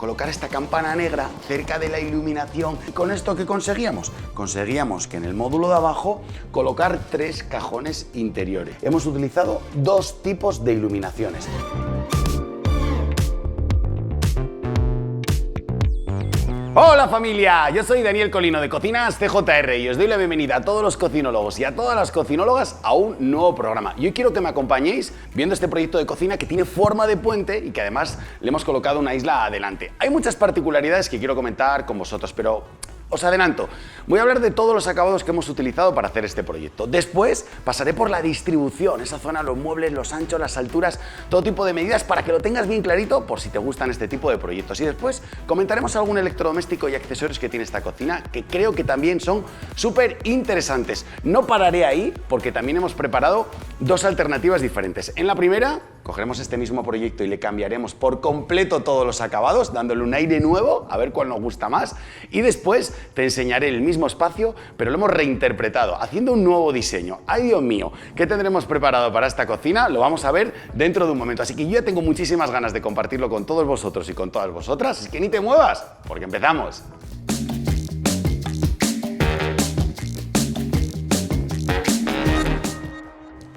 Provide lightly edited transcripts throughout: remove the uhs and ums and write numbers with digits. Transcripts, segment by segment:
colocar esta campana negra cerca de la iluminación. ¿Y con esto qué conseguíamos? Conseguíamos que en el módulo de abajo colocar 3 cajones interiores. Hemos utilizado 2 tipos de iluminaciones. ¡Hola familia! Yo soy Daniel Colino de Cocinas CJR y os doy la bienvenida a todos los cocinólogos y a todas las cocinólogas a un nuevo programa. Y hoy quiero que me acompañéis viendo este proyecto de cocina que tiene forma de puente y que además le hemos colocado una isla adelante. Hay muchas particularidades que quiero comentar con vosotros, pero os adelanto, voy a hablar de todos los acabados que hemos utilizado para hacer este proyecto. Después pasaré por la distribución, esa zona, los muebles, los anchos, las alturas, todo tipo de medidas para que lo tengas bien clarito por si te gustan este tipo de proyectos. Y después comentaremos algún electrodoméstico y accesorios que tiene esta cocina que creo que también son súper interesantes. No pararé ahí porque también hemos preparado 2 alternativas diferentes. En la primera, cogeremos este mismo proyecto y le cambiaremos por completo todos los acabados, dándole un aire nuevo, a ver cuál nos gusta más. Y después te enseñaré el mismo espacio, pero lo hemos reinterpretado, haciendo un nuevo diseño. ¡Ay, Dios mío! ¿Qué tendremos preparado para esta cocina? Lo vamos a ver dentro de un momento. Así que yo ya tengo muchísimas ganas de compartirlo con todos vosotros y con todas vosotras. Así que ni te muevas, porque empezamos.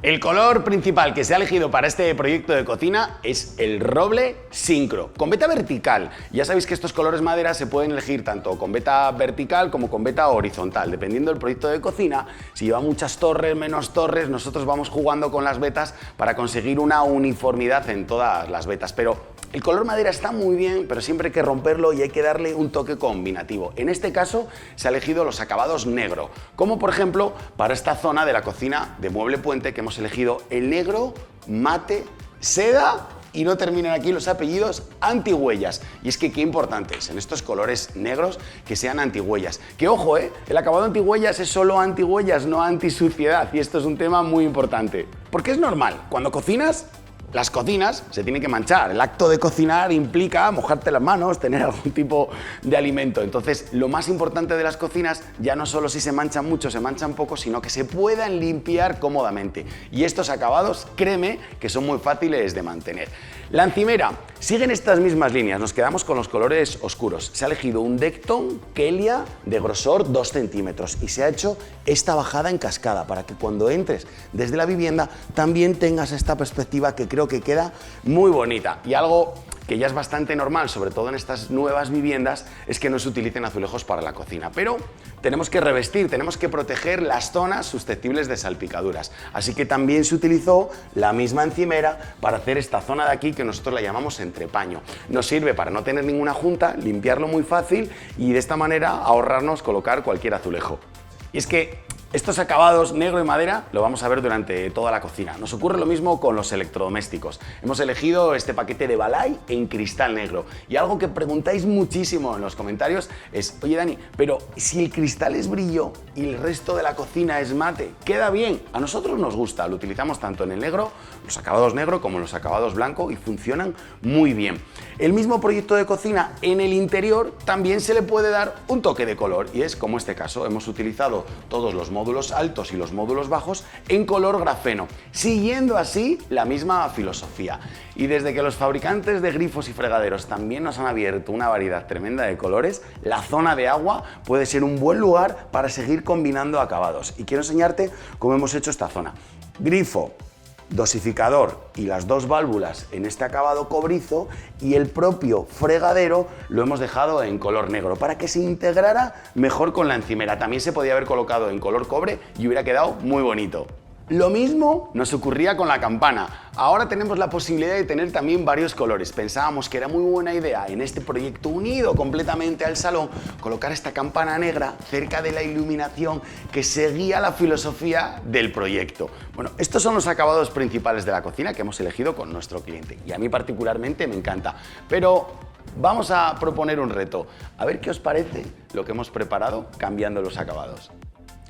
El color principal que se ha elegido para este proyecto de cocina es el roble sincro, con veta vertical. Ya sabéis que estos colores madera se pueden elegir tanto con veta vertical como con veta horizontal. Dependiendo del proyecto de cocina, si lleva muchas torres, menos torres, nosotros vamos jugando con las vetas para conseguir una uniformidad en todas las vetas. Pero el color madera está muy bien, pero siempre hay que romperlo y hay que darle un toque combinativo. En este caso se ha elegido los acabados negro, como por ejemplo para esta zona de la cocina de mueble puente que hemos elegido el negro, mate, seda y no terminan aquí los apellidos, antihuellas. Y es que qué importante es en estos colores negros que sean antihuellas. Que ojo, el acabado antihuellas es solo antihuellas, no antisuciedad, y esto es un tema muy importante. Porque es normal, cuando cocinas, las cocinas se tienen que manchar. El acto de cocinar implica mojarte las manos, tener algún tipo de alimento. Entonces, lo más importante de las cocinas ya no solo si se manchan mucho, se manchan poco, sino que se puedan limpiar cómodamente. Y estos acabados, créeme, que son muy fáciles de mantener. La encimera siguen estas mismas líneas, nos quedamos con los colores oscuros. Se ha elegido un Decton Kelia de grosor 2 centímetros y se ha hecho esta bajada en cascada para que cuando entres desde la vivienda también tengas esta perspectiva que creo que queda muy bonita. Y algo que ya es bastante normal, sobre todo en estas nuevas viviendas, es que no se utilicen azulejos para la cocina. Pero tenemos que revestir, tenemos que proteger las zonas susceptibles de salpicaduras. Así que también se utilizó la misma encimera para hacer esta zona de aquí que nosotros la llamamos entrepaño. Nos sirve para no tener ninguna junta, limpiarlo muy fácil y de esta manera ahorrarnos colocar cualquier azulejo. Y es que estos acabados negro y madera lo vamos a ver durante toda la cocina. Nos ocurre lo mismo con los electrodomésticos. Hemos elegido este paquete de Balay en cristal negro. Y algo que preguntáis muchísimo en los comentarios es: oye Dani, pero si el cristal es brillo y el resto de la cocina es mate, ¿queda bien? A nosotros nos gusta, lo utilizamos tanto en el negro, los acabados negro como en los acabados blanco y funcionan muy bien. El mismo proyecto de cocina en el interior también se le puede dar un toque de color y es como este caso. Hemos utilizado todos los módulos altos y los módulos bajos en color grafeno, siguiendo así la misma filosofía. Y desde que los fabricantes de grifos y fregaderos también nos han abierto una variedad tremenda de colores, la zona de agua puede ser un buen lugar para seguir combinando acabados. Y quiero enseñarte cómo hemos hecho esta zona. Grifo, dosificador y las 2 válvulas en este acabado cobrizo y el propio fregadero lo hemos dejado en color negro para que se integrara mejor con la encimera. También se podía haber colocado en color cobre y hubiera quedado muy bonito. Lo mismo nos ocurría con la campana. Ahora tenemos la posibilidad de tener también varios colores. Pensábamos que era muy buena idea en este proyecto unido completamente al salón colocar esta campana negra cerca de la iluminación que seguía la filosofía del proyecto. Bueno, estos son los acabados principales de la cocina que hemos elegido con nuestro cliente y a mí particularmente me encanta. Pero vamos a proponer un reto. A ver qué os parece lo que hemos preparado cambiando los acabados.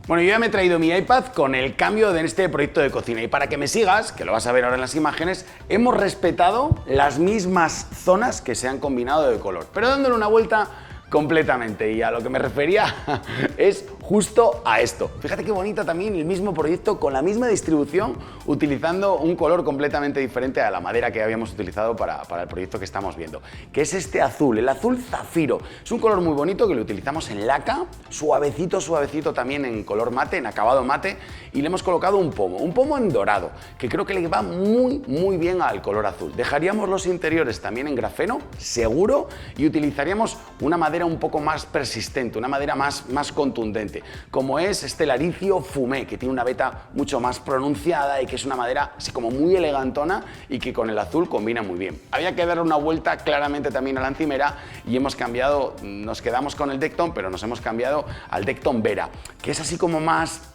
Bueno, yo ya me he traído mi iPad con el cambio de este proyecto de cocina y para que me sigas, que lo vas a ver ahora en las imágenes, hemos respetado las mismas zonas que se han combinado de color, pero dándole una vuelta completamente. Y a lo que me refería es justo a esto. Fíjate qué bonita también el mismo proyecto con la misma distribución, utilizando un color completamente diferente a la madera que habíamos utilizado para el proyecto que estamos viendo, que es este azul, el azul zafiro. Es un color muy bonito que lo utilizamos en laca, suavecito, suavecito también en color mate, en acabado mate, y le hemos colocado un pomo en dorado, que creo que le va muy, muy bien al color azul. Dejaríamos los interiores también en grafeno, seguro, y utilizaríamos una madera un poco más persistente, una madera más contundente, como es este laricio fumé, que tiene una veta mucho más pronunciada y que es una madera así como muy elegantona y que con el azul combina muy bien. Había que dar una vuelta claramente también a la encimera y hemos cambiado, nos quedamos con el Decton, pero nos hemos cambiado al Decton Vera, que es así como más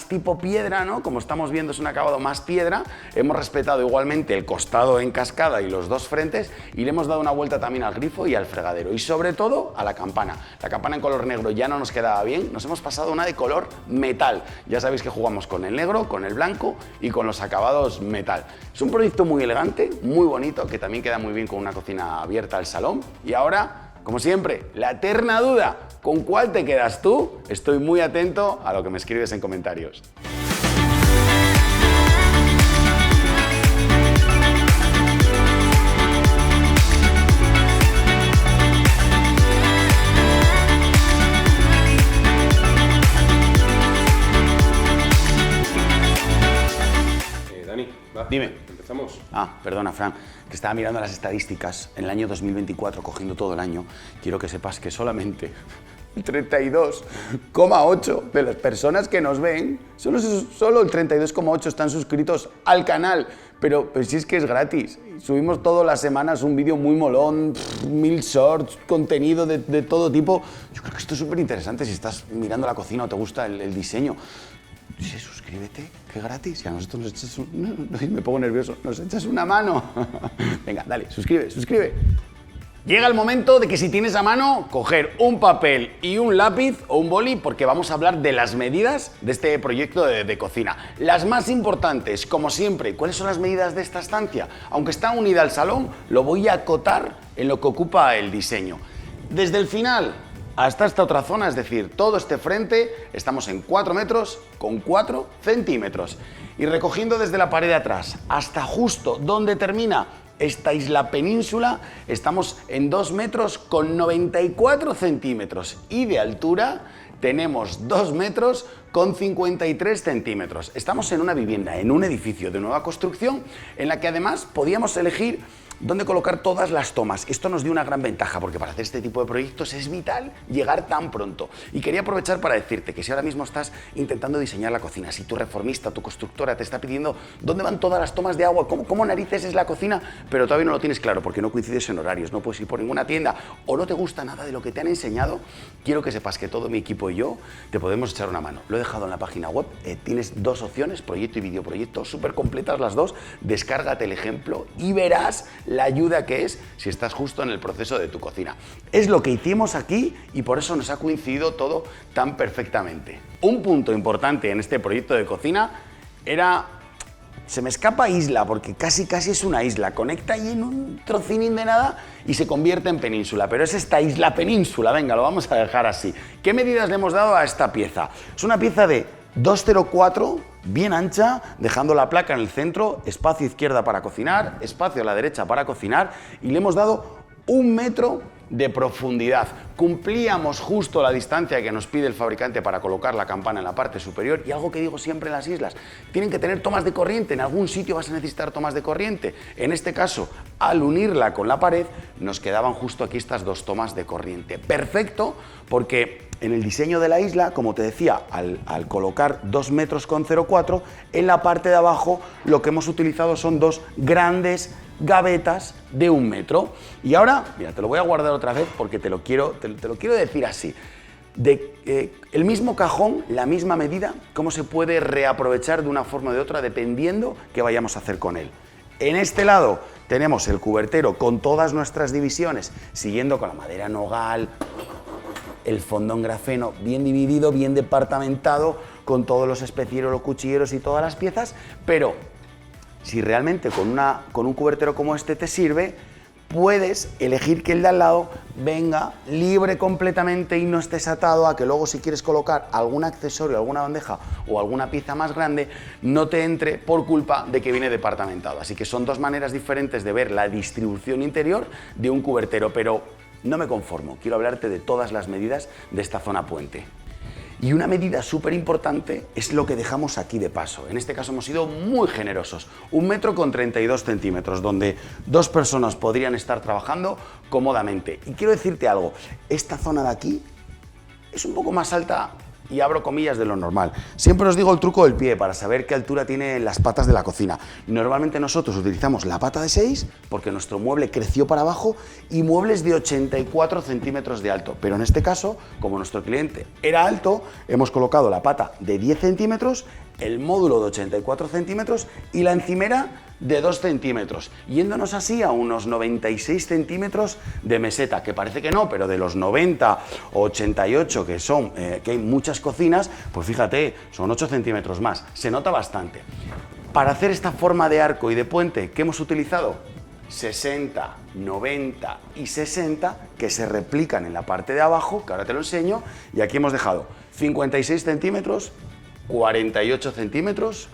tipo piedra, ¿no? Como estamos viendo, es un acabado más piedra. Hemos respetado igualmente el costado en cascada y los dos frentes y le hemos dado una vuelta también al grifo y al fregadero y sobre todo a la campana. La campana en color negro ya no nos quedaba bien, nos hemos pasado una de color metal. Ya sabéis que jugamos con el negro, con el blanco y con los acabados metal. Es un proyecto muy elegante, muy bonito, que también queda muy bien con una cocina abierta al salón. Y ahora, como siempre, la eterna duda, ¿con cuál te quedas tú? Estoy muy atento a lo que me escribes en comentarios. Dani, va. Dime. ¿Empezamos? Perdona, Fran, que estaba mirando las estadísticas en el año 2024, cogiendo todo el año. Quiero que sepas que solamente el 32,8% de las personas que nos ven, solo el 32,8% están suscritos al canal. Pero si es que es gratis. Subimos todas las semanas un vídeo muy molón, 1000 shorts, contenido de todo tipo. Yo creo que esto es súper interesante si estás mirando la cocina o te gusta el diseño. Sí, suscríbete, que es gratis. Y a nosotros nos echas me pongo nervioso. Nos echas una mano. Venga, dale, suscribe. Llega el momento de que si tienes a mano, coger un papel y un lápiz o un boli, porque vamos a hablar de las medidas de este proyecto de cocina. Las más importantes, como siempre, ¿cuáles son las medidas de esta estancia? Aunque está unida al salón, lo voy a acotar en lo que ocupa el diseño. Desde el final hasta esta otra zona, es decir, todo este frente, estamos en 4 metros con 4 centímetros. Y recogiendo desde la pared de atrás hasta justo donde termina esta isla península, estamos en 2 metros con 94 centímetros. Y de altura tenemos 2 metros con 53 centímetros. Estamos en una vivienda, en un edificio de nueva construcción, en la que además podíamos elegir dónde colocar todas las tomas. Esto nos dio una gran ventaja porque para hacer este tipo de proyectos es vital llegar tan pronto. Y quería aprovechar para decirte que si ahora mismo estás intentando diseñar la cocina, si tu reformista, tu constructora te está pidiendo dónde van todas las tomas de agua, cómo narices es la cocina, pero todavía no lo tienes claro porque no coincides en horarios, no puedes ir por ninguna tienda o no te gusta nada de lo que te han enseñado, quiero que sepas que todo mi equipo y yo te podemos echar una mano. Lo he dejado en la página web, tienes 2 opciones, proyecto y videoproyecto, súper completas las dos. Descárgate el ejemplo y verás la ayuda que es si estás justo en el proceso de tu cocina. Es lo que hicimos aquí y por eso nos ha coincidido todo tan perfectamente. Un punto importante en este proyecto de cocina era... Se me escapa isla, porque casi es una isla. Conecta ahí en un trocinín de nada y se convierte en península. Pero es esta isla península, venga, lo vamos a dejar así. ¿Qué medidas le hemos dado a esta pieza? Es una pieza de 2,04, bien ancha, dejando la placa en el centro, espacio izquierda para cocinar, espacio a la derecha para cocinar, y le hemos dado 1 metro de profundidad. Cumplíamos justo la distancia que nos pide el fabricante para colocar la campana en la parte superior. Y algo que digo siempre en las islas, tienen que tener tomas de corriente. En algún sitio vas a necesitar tomas de corriente. En este caso, al unirla con la pared, nos quedaban justo aquí estas 2 tomas de corriente. Perfecto, porque en el diseño de la isla, como te decía, al colocar 2 metros con 0,4, en la parte de abajo lo que hemos utilizado son 2 grandes gavetas de 1 metro. Y ahora, mira, te lo voy a guardar otra vez porque te lo quiero decir así. El mismo cajón, la misma medida, cómo se puede reaprovechar de una forma o de otra dependiendo qué vayamos a hacer con él. En este lado tenemos el cubertero con todas nuestras divisiones, siguiendo con la madera nogal, el fondo en grafeno bien dividido, bien departamentado, con todos los especieros, los cuchilleros y todas las piezas, pero si realmente con un cubertero como este te sirve, puedes elegir que el de al lado venga libre completamente y no estés atado a que luego si quieres colocar algún accesorio, alguna bandeja o alguna pieza más grande, no te entre por culpa de que viene departamentado. Así que son dos maneras diferentes de ver la distribución interior de un cubertero, pero no me conformo, quiero hablarte de todas las medidas de esta zona puente. Y una medida súper importante es lo que dejamos aquí de paso. En este caso hemos sido muy generosos. 1,32 m, donde dos personas podrían estar trabajando cómodamente. Y quiero decirte algo, esta zona de aquí es un poco más alta y abro comillas de lo normal. Siempre os digo el truco del pie para saber qué altura tienen las patas de la cocina. Normalmente nosotros utilizamos la pata de 6 porque nuestro mueble creció para abajo y muebles de 84 centímetros de alto. Pero en este caso, como nuestro cliente era alto, hemos colocado la pata de 10 centímetros, el módulo de 84 centímetros y la encimera de 2 centímetros, yéndonos así a unos 96 centímetros de meseta, que parece que no, pero de los 90 o 88 que son, que hay muchas cocinas, pues fíjate, son 8 centímetros más, se nota bastante. Para hacer esta forma de arco y de puente, ¿qué hemos utilizado? 60, 90 y 60 que se replican en la parte de abajo, que ahora te lo enseño, y aquí hemos dejado 56 centímetros, 48 centímetros,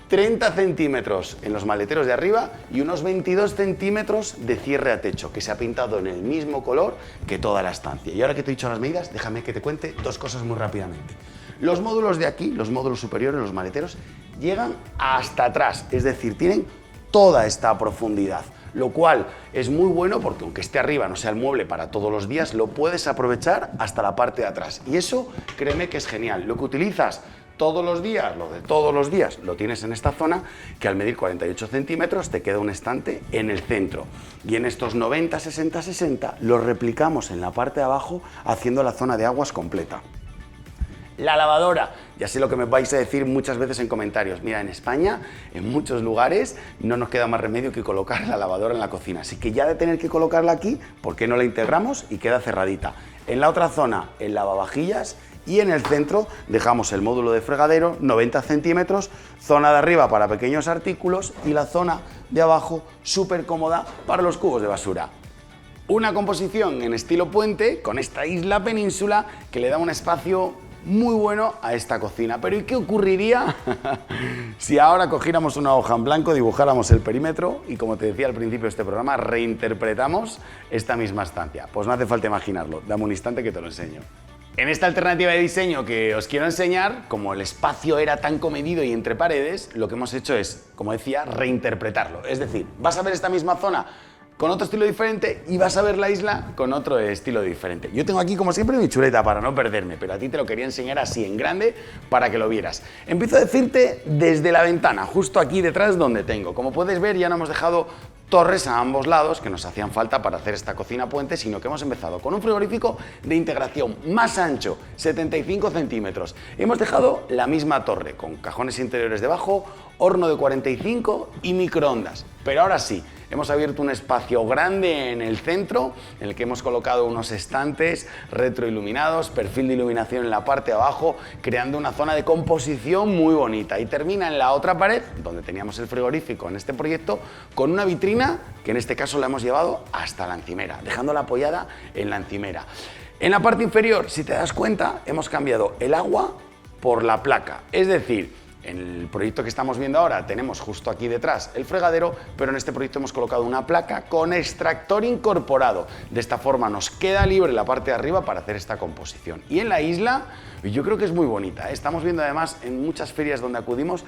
30 centímetros en los maleteros de arriba y unos 22 centímetros de cierre a techo, que se ha pintado en el mismo color que toda la estancia. Y ahora que te he dicho las medidas, déjame que te cuente dos cosas muy rápidamente. Los módulos de aquí, los módulos superiores, los maleteros, llegan hasta atrás, es decir, tienen toda esta profundidad, lo cual es muy bueno porque aunque esté arriba no sea el mueble para todos los días, lo puedes aprovechar hasta la parte de atrás. Y eso, créeme que es genial. Lo que utilizas todos los días, lo de todos los días, lo tienes en esta zona, que al medir 48 centímetros te queda un estante en el centro. Y en estos 90, 60, 60 los replicamos en la parte de abajo haciendo la zona de aguas completa. La lavadora, ya sé lo que me vais a decir muchas veces en comentarios. Mira, en España, en muchos lugares, no nos queda más remedio que colocar la lavadora en la cocina. Así que ya de tener que colocarla aquí, ¿por qué no la integramos y queda cerradita? En la otra zona, el lavavajillas, y en el centro dejamos el módulo de fregadero, 90 centímetros, zona de arriba para pequeños artículos y la zona de abajo súper cómoda para los cubos de basura. Una composición en estilo puente con esta isla península que le da un espacio muy bueno a esta cocina. Pero ¿y qué ocurriría si ahora cogiéramos una hoja en blanco, dibujáramos el perímetro y, como te decía al principio de este programa, reinterpretamos esta misma estancia? Pues no hace falta imaginarlo, dame un instante que te lo enseño. En esta alternativa de diseño que os quiero enseñar, como el espacio era tan comedido y entre paredes, lo que hemos hecho es, como decía, reinterpretarlo. Es decir, vas a ver esta misma zona con otro estilo diferente y vas a ver la isla con otro estilo diferente. Yo tengo aquí, como siempre, mi chuleta para no perderme, pero a ti te lo quería enseñar así en grande para que lo vieras. Empiezo a decirte desde la ventana, justo aquí detrás donde tengo. Como puedes ver, ya no hemos dejado torres a ambos lados que nos hacían falta para hacer esta cocina puente, sino que hemos empezado con un frigorífico de integración más ancho, 75 centímetros. Hemos dejado la misma torre con cajones interiores debajo, horno de 45 y microondas. Pero ahora sí, hemos abierto un espacio grande en el centro en el que hemos colocado unos estantes retroiluminados, perfil de iluminación en la parte de abajo, creando una zona de composición muy bonita. Y termina en la otra pared, donde teníamos el frigorífico en este proyecto, con una vitrina que en este caso la hemos llevado hasta la encimera, dejándola apoyada en la encimera. En la parte inferior, si te das cuenta, hemos cambiado el agua por la placa, es decir, en el proyecto que estamos viendo ahora tenemos justo aquí detrás el fregadero, pero en este proyecto hemos colocado una placa con extractor incorporado. De esta forma nos queda libre la parte de arriba para hacer esta composición. Y en la isla, yo creo que es muy bonita, ¿eh? Estamos viendo además en muchas ferias donde acudimos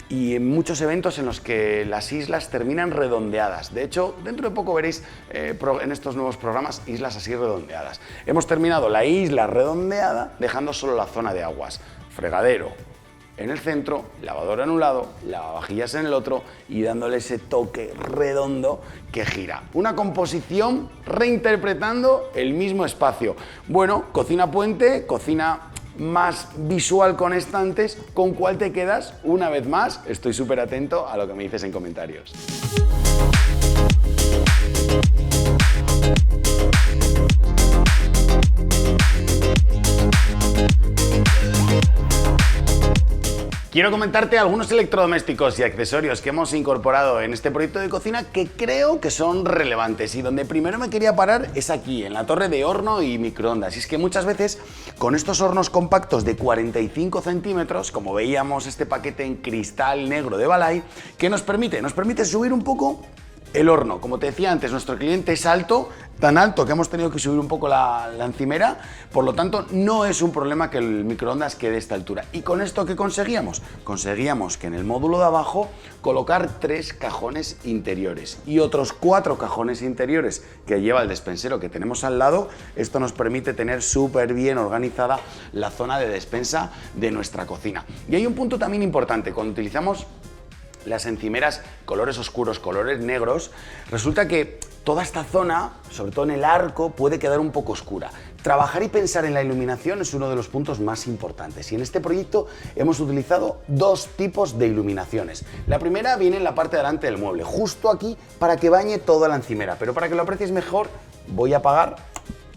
y en muchos eventos en los que las islas terminan redondeadas. De hecho, dentro de poco veréis en estos nuevos programas islas así redondeadas. Hemos terminado la isla redondeada dejando solo la zona de aguas, fregadero en el centro, lavadora en un lado, lavavajillas en el otro y dándole ese toque redondo que gira. Una composición reinterpretando el mismo espacio. Bueno, cocina puente, cocina más visual con estantes. ¿Con cuál te quedas? Una vez más, estoy súper atento a lo que me dices en comentarios. Quiero comentarte algunos electrodomésticos y accesorios que hemos incorporado en este proyecto de cocina que creo que son relevantes, y donde primero me quería parar es aquí, en la torre de horno y microondas. Y es que muchas veces con estos hornos compactos de 45 centímetros, como veíamos este paquete en cristal negro de Balay, ¿qué nos permite? Nos permite subir un poco el horno. Como te decía antes, nuestro cliente es alto, tan alto que hemos tenido que subir un poco la encimera, por lo tanto no es un problema que el microondas quede a esta altura. ¿Y con esto qué conseguíamos? Conseguíamos que en el módulo de abajo colocar 3 cajones interiores y otros 4 cajones interiores que lleva el despensero que tenemos al lado. Esto nos permite tener súper bien organizada la zona de despensa de nuestra cocina. Y hay un punto también importante: cuando utilizamos las encimeras colores oscuros, colores negros, resulta que toda esta zona, sobre todo en el arco, puede quedar un poco oscura. Trabajar y pensar en la iluminación es uno de los puntos más importantes, y en este proyecto hemos utilizado 2 tipos de iluminaciones. La primera viene en la parte de delante del mueble, justo aquí, para que bañe toda la encimera, pero para que lo aprecies mejor voy a apagar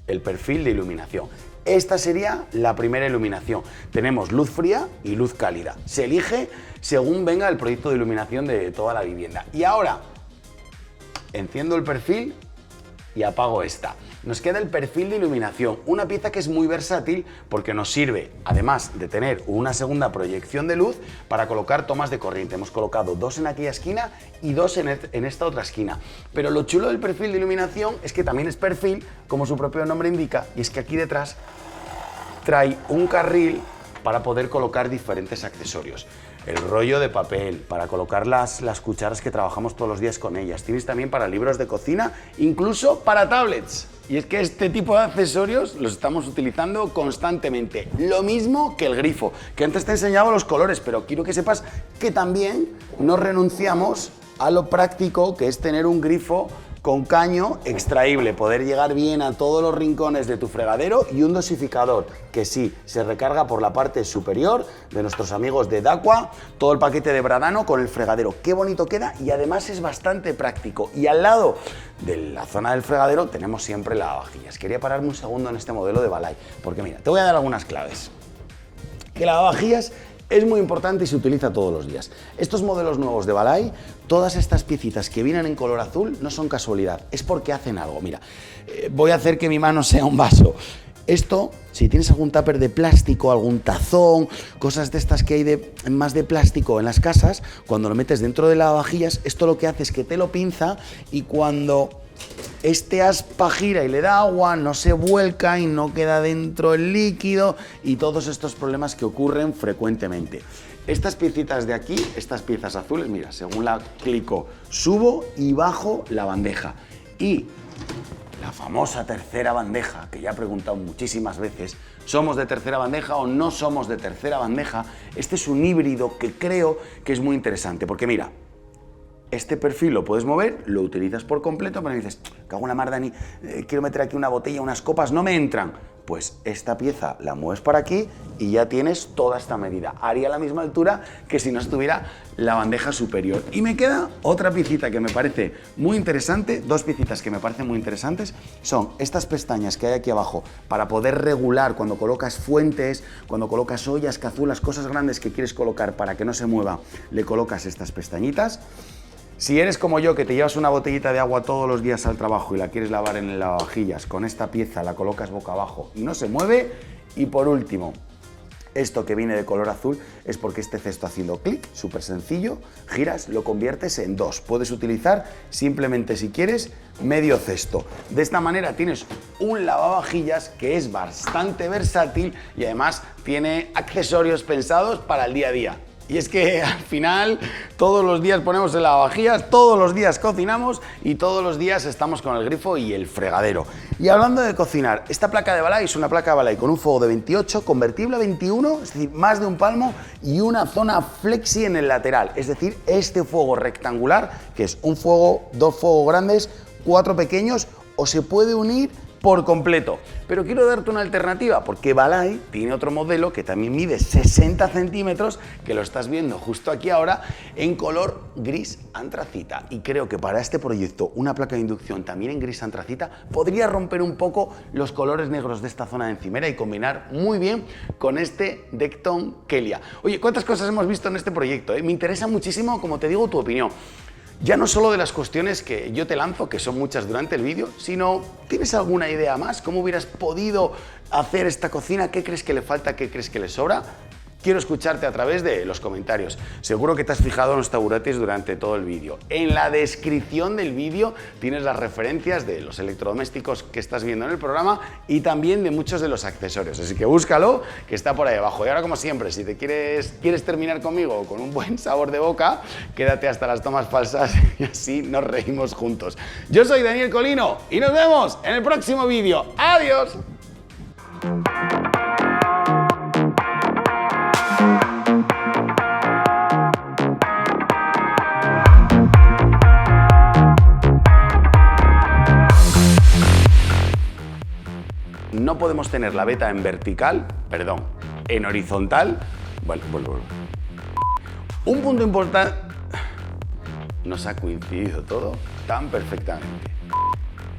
el perfil de iluminación. Esta sería la primera iluminación. Tenemos luz fría y luz cálida. Se elige según venga el proyecto de iluminación de toda la vivienda. Y ahora enciendo el perfil y apago esta. Nos queda el perfil de iluminación, una pieza que es muy versátil porque nos sirve, además de tener una segunda proyección de luz, para colocar tomas de corriente. Hemos colocado 2 en aquella esquina y 2 en esta otra esquina. Pero lo chulo del perfil de iluminación es que también es perfil, como su propio nombre indica, y es que aquí detrás trae un carril para poder colocar diferentes accesorios. El rollo de papel, para colocar las cucharas que trabajamos todos los días con ellas. Tienes también para libros de cocina, incluso para tablets. Y es que este tipo de accesorios los estamos utilizando constantemente. Lo mismo que el grifo, que antes te enseñaba los colores, pero quiero que sepas que también no renunciamos a lo práctico que es tener un grifo con caño extraíble, poder llegar bien a todos los rincones de tu fregadero, y un dosificador que sí, se recarga por la parte superior de nuestros amigos de Daqua, todo el paquete de Bradano con el fregadero. Qué bonito queda, y además es bastante práctico. Y al lado de la zona del fregadero tenemos siempre lavavajillas. Quería pararme un segundo en este modelo de Balay, porque mira, te voy a dar algunas claves. Que lavavajillas es muy importante y se utiliza todos los días. Estos modelos nuevos de Balay, todas estas piecitas que vienen en color azul no son casualidad, es porque hacen algo. Mira, voy a hacer que mi mano sea un vaso. Esto, si tienes algún tupper de plástico, algún tazón, cosas de estas que hay más de plástico en las casas, cuando lo metes dentro de lavavajillas, esto lo que hace es que te lo pinza, y cuando este aspa gira y le da agua, no se vuelca y no queda dentro el líquido, y todos estos problemas que ocurren frecuentemente. Estas piecitas de aquí, estas piezas azules, mira, según la clico, subo y bajo la bandeja. Y la famosa tercera bandeja, que ya he preguntado muchísimas veces, ¿somos de tercera bandeja o no somos de tercera bandeja? Este es un híbrido que creo que es muy interesante, porque mira, este perfil lo puedes mover, lo utilizas por completo, pero dices, cago en la mar, Dani, quiero meter aquí una botella, unas copas, no me entran. Pues esta pieza la mueves para aquí y ya tienes toda esta medida. Haría la misma altura que si no estuviera la bandeja superior. Y me queda otra piecita que me parece muy interesante, 2 piecitas que me parecen muy interesantes, son estas pestañas que hay aquí abajo para poder regular cuando colocas fuentes, cuando colocas ollas, cazuelas, cosas grandes que quieres colocar para que no se mueva, le colocas estas pestañitas. Si eres como yo, que te llevas una botellita de agua todos los días al trabajo y la quieres lavar en el lavavajillas, con esta pieza la colocas boca abajo y no se mueve. Y por último, esto que viene de color azul es porque este cesto, haciendo clic, súper sencillo, giras, lo conviertes en 2. Puedes utilizar simplemente, si quieres, medio cesto. De esta manera tienes un lavavajillas que es bastante versátil y además tiene accesorios pensados para el día a día. Y es que al final todos los días ponemos el lavavajillas, todos los días cocinamos y todos los días estamos con el grifo y el fregadero. Y hablando de cocinar, esta placa de Balay es una placa de Balay con un fuego de 28, convertible a 21, es decir, más de un palmo, y una zona flexi en el lateral. Es decir, este fuego rectangular, que es un fuego, 2 fuegos grandes, 4 pequeños, o se puede unir por completo. Pero quiero darte una alternativa, porque Balay tiene otro modelo que también mide 60 centímetros, que lo estás viendo justo aquí ahora, en color gris antracita. Y creo que para este proyecto, una placa de inducción también en gris antracita podría romper un poco los colores negros de esta zona de encimera y combinar muy bien con este Decton Kelia. Oye, ¿cuántas cosas hemos visto en este proyecto? Me interesa muchísimo, como te digo, tu opinión. Ya no solo de las cuestiones que yo te lanzo, que son muchas durante el vídeo, sino ¿tienes alguna idea más? ¿Cómo hubieras podido hacer esta cocina? ¿Qué crees que le falta? ¿Qué crees que le sobra? Quiero escucharte a través de los comentarios. Seguro que te has fijado en los taburetes durante todo el vídeo. En la descripción del vídeo tienes las referencias de los electrodomésticos que estás viendo en el programa y también de muchos de los accesorios. Así que búscalo, que está por ahí abajo. Y ahora, como siempre, si te quieres terminar conmigo con un buen sabor de boca, quédate hasta las tomas falsas y así nos reímos juntos. Yo soy Daniel Colino y nos vemos en el próximo vídeo. ¡Adiós! No podemos tener la veta en vertical, perdón, en horizontal. Bueno, vuelvo. Un punto importante. Nos ha coincidido todo tan perfectamente.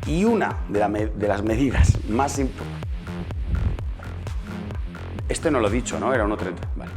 Y una de las medidas más importantes. Este no lo he dicho, ¿no? Era 1,30. Vale.